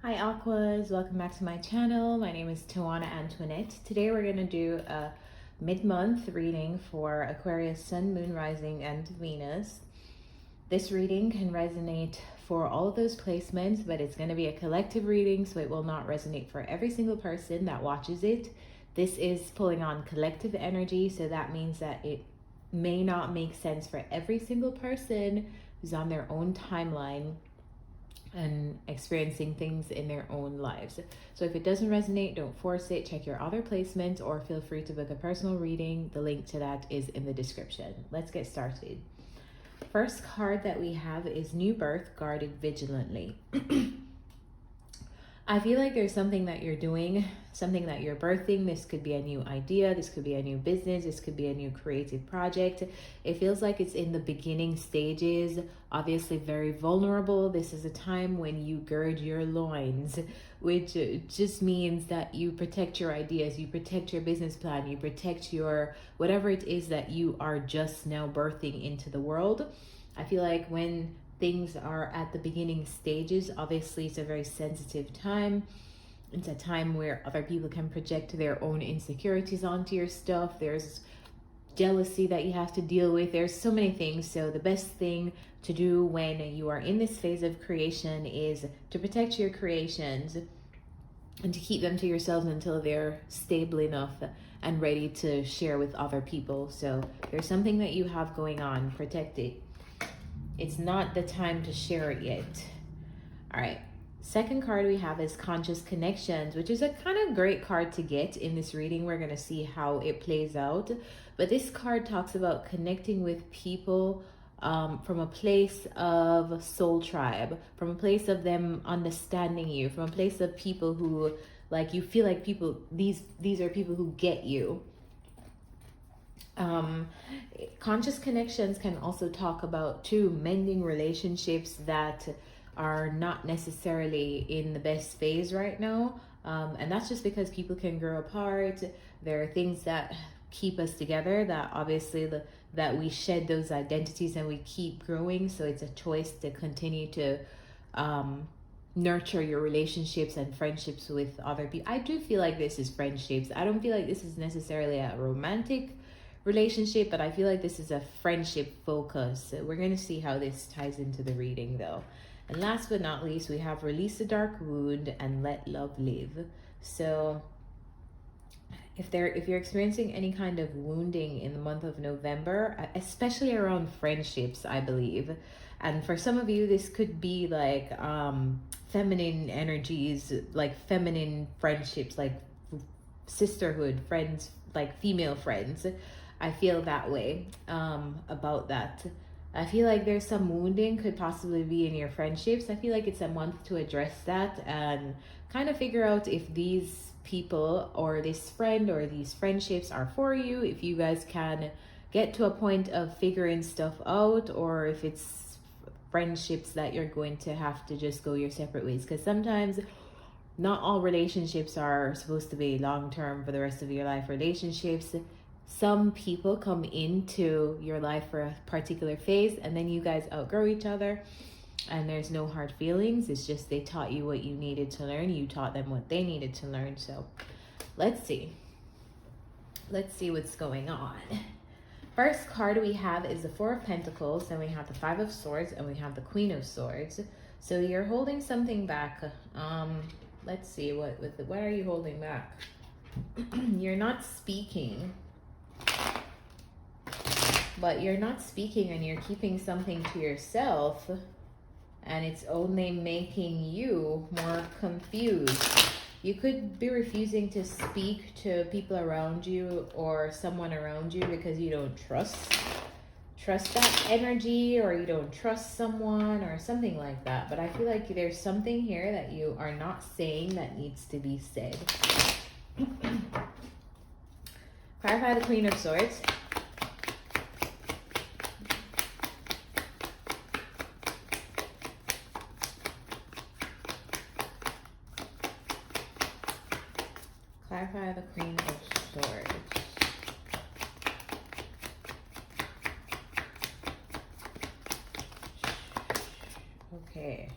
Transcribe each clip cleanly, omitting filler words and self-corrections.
Hi Aquas, welcome back to my channel. My name is Antoinette. Today we're going to do a mid-month reading for Aquarius, Sun, Moon, Rising, and Venus. This reading can resonate for all of those placements, but it's going to be a collective reading, so it will not resonate for every single person that watches it. This is pulling on collective energy, so that means that it may not make sense for every single person who's on their own timeline and experiencing things in their own lives. So if it doesn't resonate, don't force it. Check your other placements or feel free to book a personal reading. The link to that is in the description. Let's get started. First card that we have is New Birth, Guarded Vigilantly. I feel like there's something that you're doing, something that you're birthing. This could be a new idea. This could be a new business. This could be a new creative project. It feels like it's in the beginning stages, obviously very vulnerable. This is a time when you gird your loins, which just means that you protect your ideas, you protect your business plan, you protect your whatever it is that you are just now birthing into the world. I feel like when things are at the beginning stages, obviously it's a very sensitive time. It's a time where other people can project their own insecurities onto your stuff. There's jealousy that you have to deal with. There's so many things. So the best thing to do when you are in this phase of creation is to protect your creations and to keep them to yourselves until they're stable enough and ready to share with other people. So there's something that you have going on, protect it. It's not the time to share it yet. All right. Second card we have is Conscious Connections, which is a kind of great card to get in this reading. We're going to see how it plays out. But this card talks about connecting with people from a place of soul tribe, from a place of them understanding you, from a place of people who, like, you feel like people, these are people who get you. Conscious connections can also talk about mending relationships that are not necessarily in the best phase right now, and that's just because people can grow apart. There are things that keep us together, that obviously that we shed those identities and we keep growing. So it's a choice to continue to nurture your relationships and friendships with other people. I do feel like this is friendships. I don't feel like this is necessarily a romantic relationship, but I feel like this is a friendship focus. So we're going to see how this ties into the reading though. And last but not least, we have Release the Dark Wound and Let Love Live. So if you're experiencing any kind of wounding in the month of November, especially around friendships, I believe, and for some of you this could be like feminine energies, like feminine friendships, like sisterhood friends, like female friends. I feel that way about that. I feel like there's some wounding could possibly be in your friendships. I feel like it's a month to address that and kind of figure out if these people or this friend or these friendships are for you, if you guys can get to a point of figuring stuff out, or if it's friendships that you're going to have to just go your separate ways. Because sometimes not all relationships are supposed to be long-term for the rest of your life. Relationships, some people come into your life for a particular phase and then you guys outgrow each other and there's no hard feelings. It's just they taught you what you needed to learn. You taught them what they needed to learn. So let's see what's going on. First card we have is the Four of Pentacles, then we have the Five of Swords, and we have the Queen of Swords. So you're holding something back. Let's see, what are you holding back? You're not speaking. But you're not speaking and you're keeping something to yourself, and it's only making you more confused. You could be refusing to speak to people around you or someone around you because you don't trust that energy, or you don't trust someone or something like that. But I feel like there's something here that you are not saying that needs to be said. Clarify the Queen of Swords. Clarify the Queen of Swords. Okay.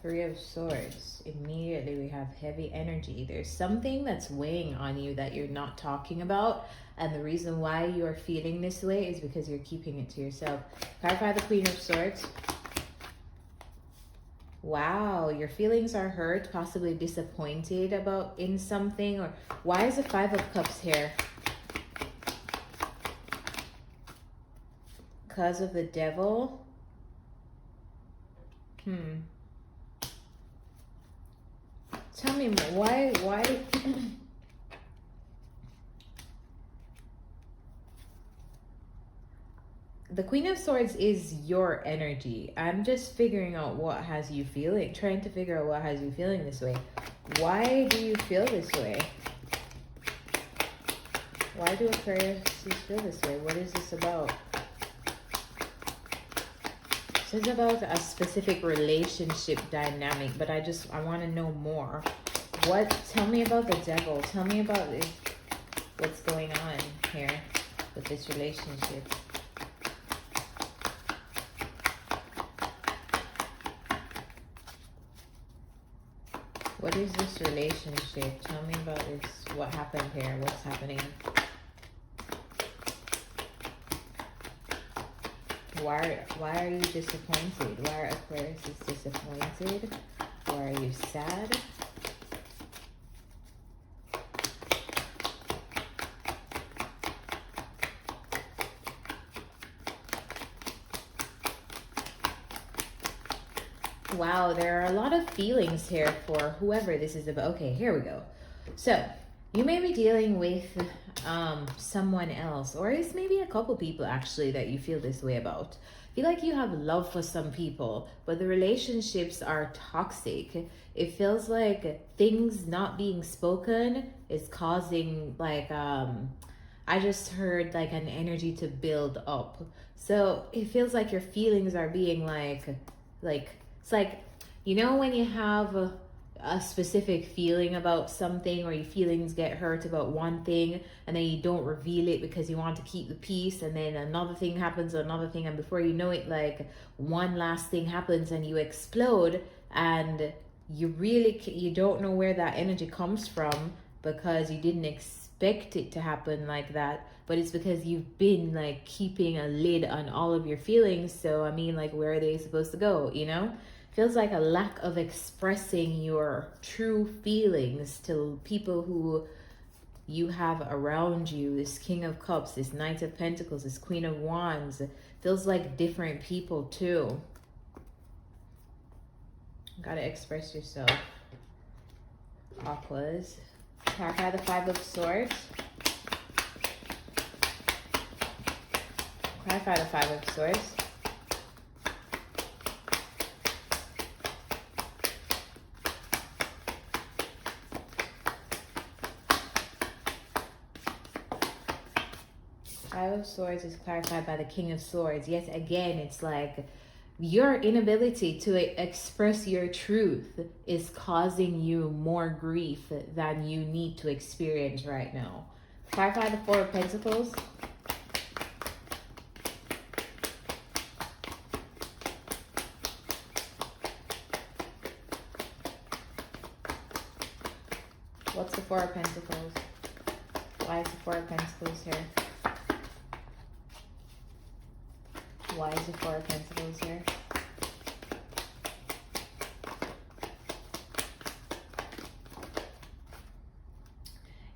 Three of Swords. Immediately we have heavy energy. There's something that's weighing on you that you're not talking about. And the reason why you're feeling this way is because you're keeping it to yourself. Clarify the Queen of Swords. Wow, your feelings are hurt, possibly disappointed about in something. Or why is the Five of Cups here? Because of the Devil. Tell me more. Why? The Queen of Swords is your energy. I'm just figuring out what has you feeling, trying to figure out what has you feeling this way. Why do you feel this way? Why do Aquarius feel this way? What is this about? This is about a specific relationship dynamic, but I want to know more. Tell me about the Devil. Tell me about what's going on here with this relationship. What is this relationship? Tell me about this. What happened here? What's happening? Why are you disappointed? Why are Aquarius disappointed? Why are you sad? Wow, there are a lot of feelings here for whoever this is about. Okay, here we go. So, you may be dealing with someone else, or it's maybe a couple people actually that you feel this way about. I feel like you have love for some people, but the relationships are toxic. It feels like things not being spoken is causing like I just heard like an energy to build up. So it feels like your feelings are being like it's like, you know, when you have a specific feeling about something, or your feelings get hurt about one thing and then you don't reveal it because you want to keep the peace, and then another thing happens, and before you know it, like one last thing happens and you explode, and you don't know where that energy comes from because you didn't expect it to happen like that, but it's because you've been like keeping a lid on all of your feelings. So I mean, like, where are they supposed to go, you know? Feels like a lack of expressing your true feelings to people who you have around you. This King of Cups, this Knight of Pentacles, this Queen of Wands. Feels like different people too. Gotta express yourself. Aquas. Clarify the Five of Swords. Clarify the Five of Swords. Five of Swords is clarified by the King of Swords. Yet again, it's like your inability to express your truth is causing you more grief than you need to experience right now. Clarify the Four of Pentacles. What's the Four of Pentacles? Why is the Four of Pentacles here? Why is the Four of Pentacles here?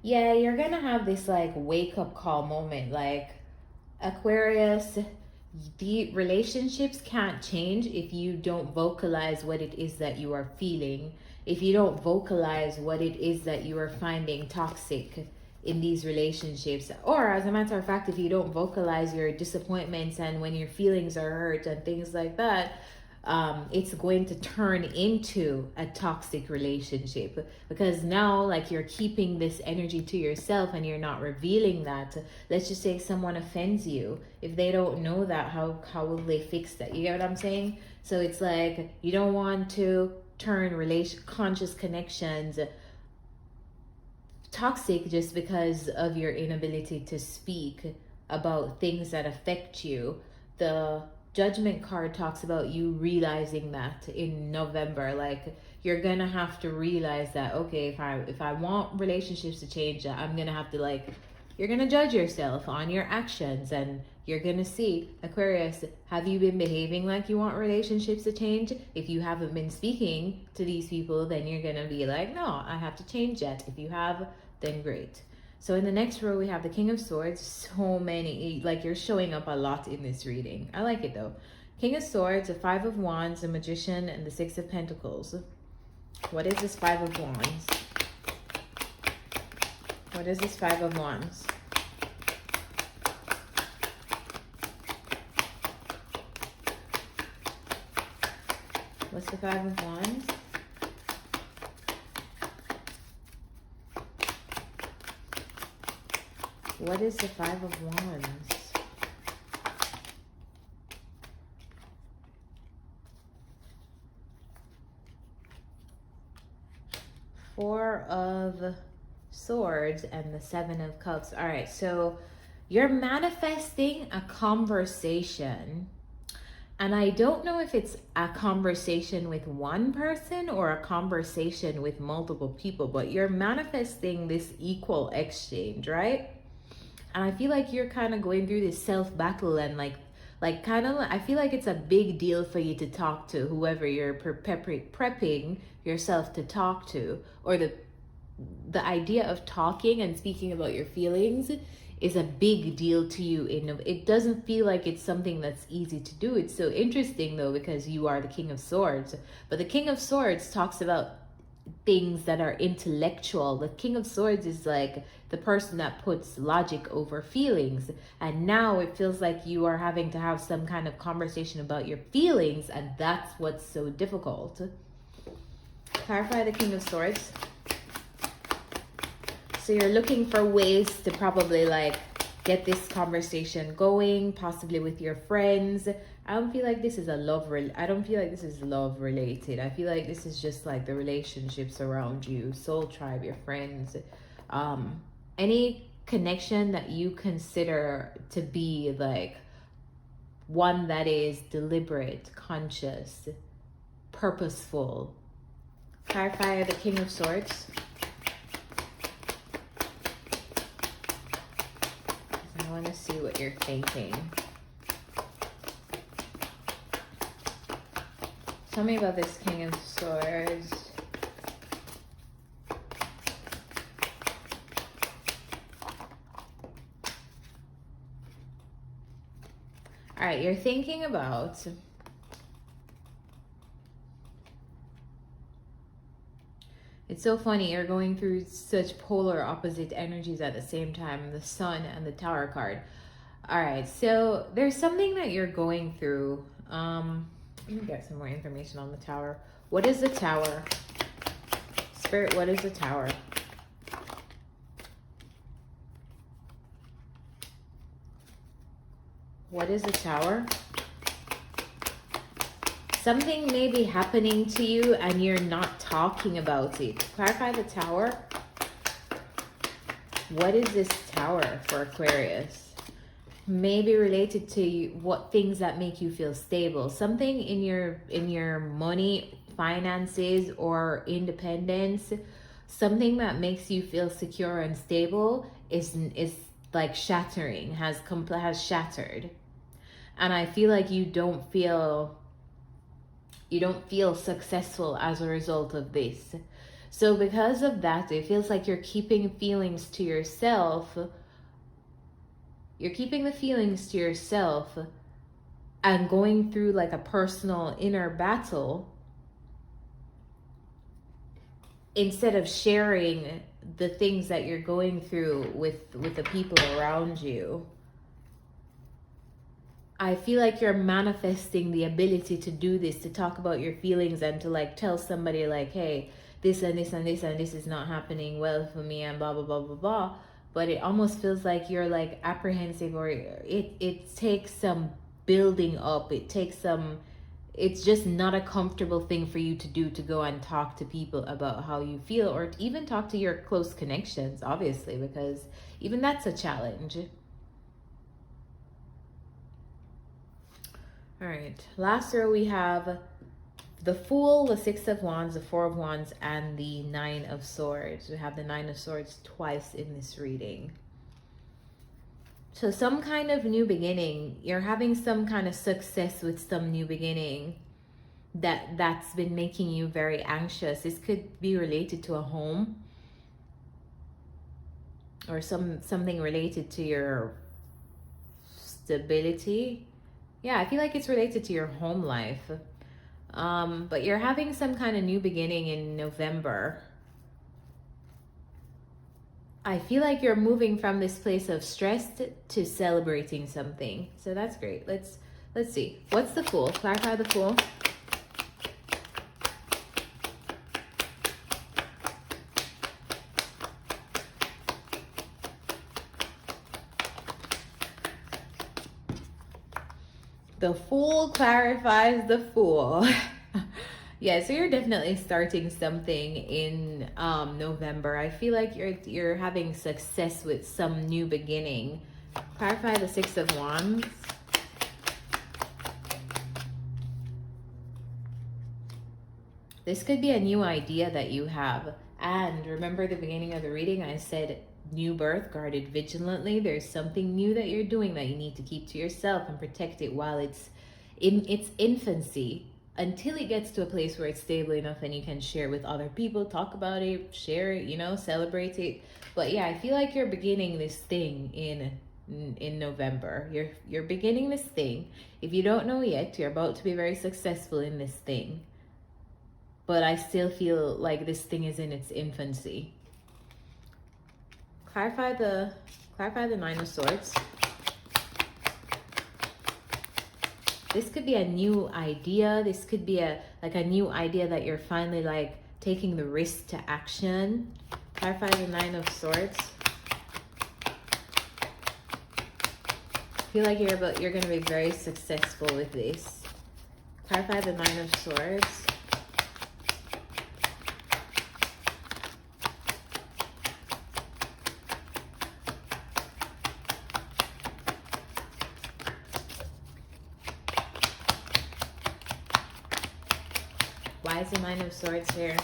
Yeah, you're gonna have this like wake up call moment. Like, Aquarius, the relationships can't change if you don't vocalize what it is that you are feeling. If you don't vocalize what it is that you are finding toxic in these relationships, or as a matter of fact, if you don't vocalize your disappointments and when your feelings are hurt and things like that, it's going to turn into a toxic relationship, because now like you're keeping this energy to yourself and you're not revealing that. Let's just say someone offends you. If they don't know that, how will they fix that? You get what I'm saying? So it's like you don't want to turn conscious connections toxic just because of your inability to speak about things that affect you. The Judgment card talks about you realizing that in November, like you're gonna have to realize that, okay, if I want relationships to change, I'm gonna have to, like, you're gonna judge yourself on your actions, and you're gonna see, Aquarius, have you been behaving like you want relationships to change? If you haven't been speaking to these people, then you're gonna be like, no, I have to change that. If you have, then great. So in the next row, we have the King of Swords. So many, like, you're showing up a lot in this reading. I like it though. King of Swords, the Five of Wands, the Magician, and the Six of Pentacles. What is this Five of Wands? What is this Five of Wands? What's the Five of Wands? What is the Five of Wands? Four of Swords and the Seven of Cups. All right, so you're manifesting a conversation. And I don't know if it's a conversation with one person or a conversation with multiple people, but you're manifesting this equal exchange, right? And I feel like you're kind of going through this self-battle, and like kind of, I feel like it's a big deal for you to talk to whoever you're prepping yourself to talk to, or the idea of talking and speaking about your feelings is a big deal to you. It doesn't feel like it's something that's easy to do. It's so interesting though, because you are the King of Swords, but the King of Swords talks about things that are intellectual. The King of Swords is like the person that puts logic over feelings, and now it feels like you are having to have some kind of conversation about your feelings, and that's what's so difficult. Clarify the King of Swords. So you're looking for ways to probably like get this conversation going, possibly with your friends. I don't feel like this is I don't feel like this is love related. I feel like this is just like the relationships around you, soul tribe, your friends, any connection that you consider to be like one that is deliberate, conscious, purposeful. Clarify the King of Swords. I want to see what you're thinking. Tell me about this King of Swords. All right, you're thinking about it's so funny, you're going through such polar opposite energies at the same time, the Sun and the Tower card. All right, so there's something that you're going through. Let me get some more information on the Tower. What is the Tower? Spirit, what is the Tower? What is the Tower? Something may be happening to you and you're not talking about it. Clarify the Tower. What is this Tower for Aquarius? Maybe related to what things that make you feel stable. Something in your money, finances, or independence. Something that makes you feel secure and stable is like shattering, has shattered. And I feel like you don't feel successful as a result of this. So because of that, it feels like you're keeping feelings to yourself. You're keeping the feelings to yourself and going through like a personal inner battle instead of sharing the things that you're going through with the people around you. I feel like you're manifesting the ability to do this, to talk about your feelings and to like tell somebody like, hey, this and this and this and this is not happening well for me and blah, blah, blah, blah, blah. But it almost feels like you're like apprehensive, or it takes some building up. It's just not a comfortable thing for you to do, to go and talk to people about how you feel, or to even talk to your close connections, obviously, because even that's a challenge. All right, last row we have the Fool, the Six of Wands, the Four of Wands, and the Nine of Swords. We have the Nine of Swords twice in this reading. So some kind of new beginning. You're having some kind of success with some new beginning that's been making you very anxious. This could be related to a home or something related to your stability. Yeah, I feel like it's related to your home life. But you're having some kind of new beginning in November. I feel like you're moving from this place of stress to celebrating something. So that's great. Let's see. What's the Fool? Clarify the Fool. The Fool clarifies the Fool. Yeah, so you're definitely starting something in November. I feel like you're having success with some new beginning. Clarify the Six of Wands. This could be a new idea that you have. And remember the beginning of the reading, I said new birth, guarded vigilantly. There's something new that you're doing that you need to keep to yourself and protect it while it's in its infancy, until it gets to a place where it's stable enough and you can share with other people, talk about it, share it, you know, celebrate it. But yeah, I feel like you're beginning this thing in November. You're beginning this thing. If you don't know yet, you're about to be very successful in this thing. But I still feel like this thing is in its infancy. Clarify the Nine of Swords. This could be a new idea. This could be a new idea that you're finally like taking the risk to action. Clarify the Nine of Swords. I feel like you're going to be very successful with this. Clarify the Nine of Swords. Why is the Nine of Swords here?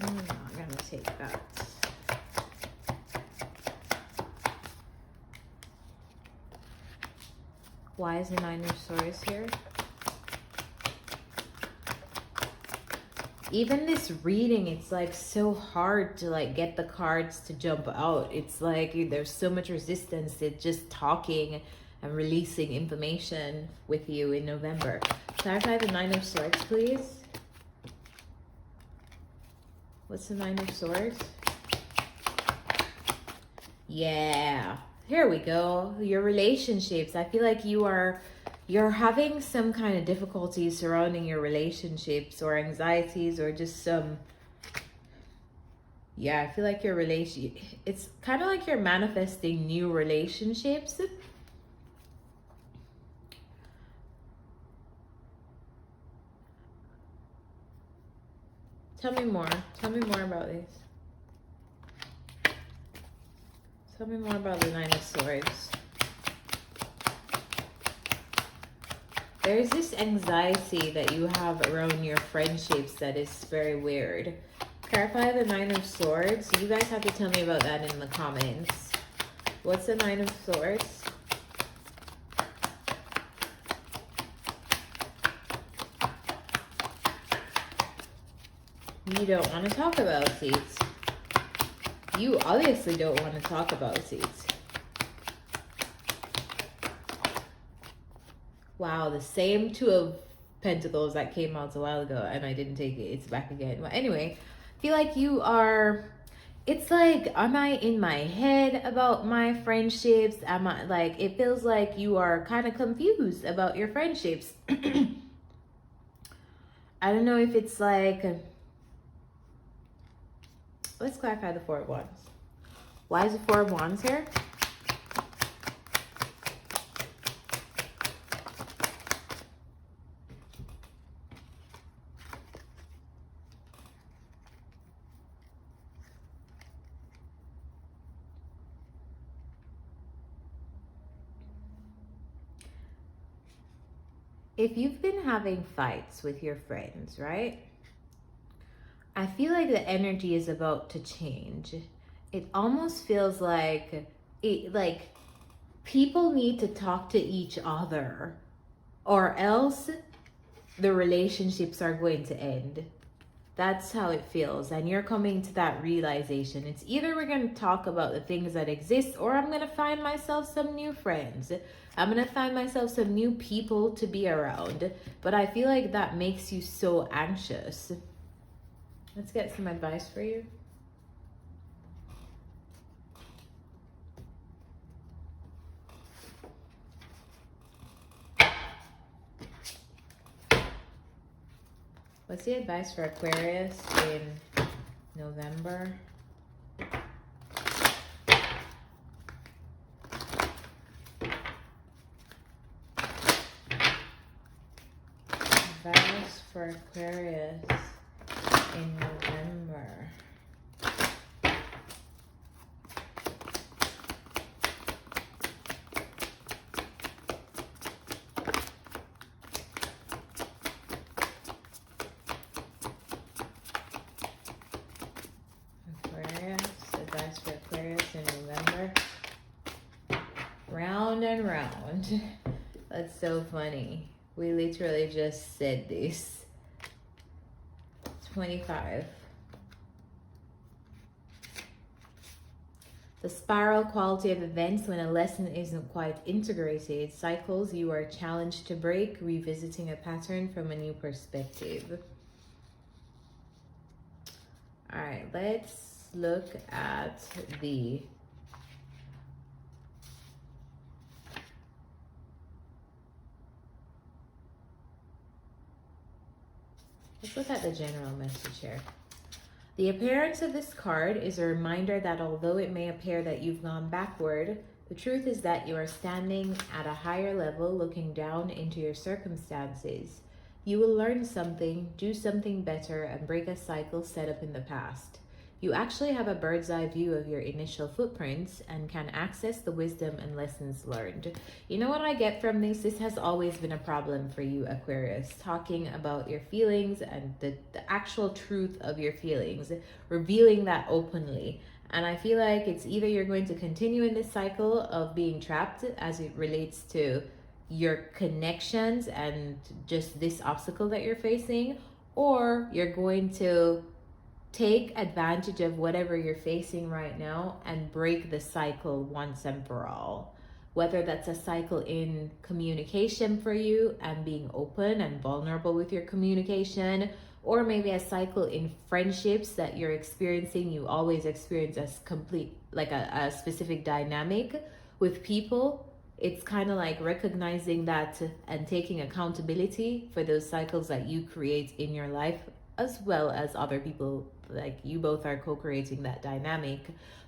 I'm gonna take that. Why is the Nine of Swords here? Even this reading, it's like so hard to like get the cards to jump out. It's like there's so much resistance to just talking and releasing information with you in November. Clarify the Nine of Swords, please. What's the Nine of Swords? Yeah, here we go. Your relationships. I feel like you're having some kind of difficulties surrounding your relationships or anxieties or just some, yeah, I feel like it's kind of like you're manifesting new relationships. Tell me more about this. Tell me more about the Nine of Swords. There's this anxiety that you have around your friendships that is very weird. Clarify the Nine of Swords. You guys have to tell me about that in the comments. What's the Nine of Swords? You don't want to talk about it. You obviously don't want to talk about it. Wow, the same Two of Pentacles that came out a while ago and I didn't take it. It's back again. Well, anyway, I feel like you are, it's like, am I in my head about my friendships? Am I like, it feels like you are kind of confused about your friendships. I don't know if it's like, let's clarify the Four of Wands. Why is the Four of Wands here? if you've been having fights with your friends, right? I feel like the energy is about to change. It almost feels like people need to talk to each other, or else the relationships are going to end. That's how it feels. And you're coming to that realization. It's either we're going to talk about the things that exist, or I'm going to find myself some new friends. I'm going to find myself some new people to be around. But I feel like that makes you so anxious. Let's get some advice for you. What's the advice for Aquarius in November? Advice for Aquarius in November. Advice for Aquarius in November. Round and round. That's so funny. We literally just said this. 25. The spiral quality of events when a lesson isn't quite integrated. Cycles you are challenged to break, revisiting a pattern from a new perspective. All right, let's look at the general message here. The appearance of this card is a reminder that although it may appear that you've gone backward, the truth is that you are standing at a higher level, looking down into your circumstances. You will learn something, do something better, and break a cycle set up in the past. You actually have a bird's eye view of your initial footprints and can access the wisdom and lessons learned. You know what I get from this? This has always been a problem for you, Aquarius. Talking about your feelings and the actual truth of your feelings, revealing that openly. And I feel like it's either you're going to continue in this cycle of being trapped as it relates to your connections and just this obstacle that you're facing, or you're going to take advantage of whatever you're facing right now and break the cycle once and for all. Whether that's a cycle in communication for you and being open and vulnerable with your communication, or maybe a cycle in friendships that you're experiencing. You always experience as complete, like a specific dynamic with people. It's kind of like recognizing that and taking accountability for those cycles that you create in your life, as well as other people. Like you both are co-creating that dynamic,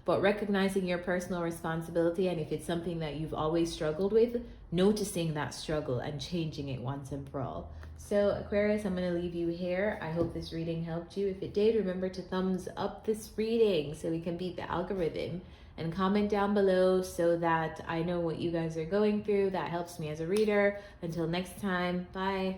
but recognizing your personal responsibility, and if it's something that you've always struggled with, noticing that struggle and changing it once and for all. So Aquarius, I'm going to leave you here. I hope this reading helped you. If it did, remember to thumbs up this reading so we can beat the algorithm, and comment down below so that I know what you guys are going through. That helps me as a reader. Until next time, bye.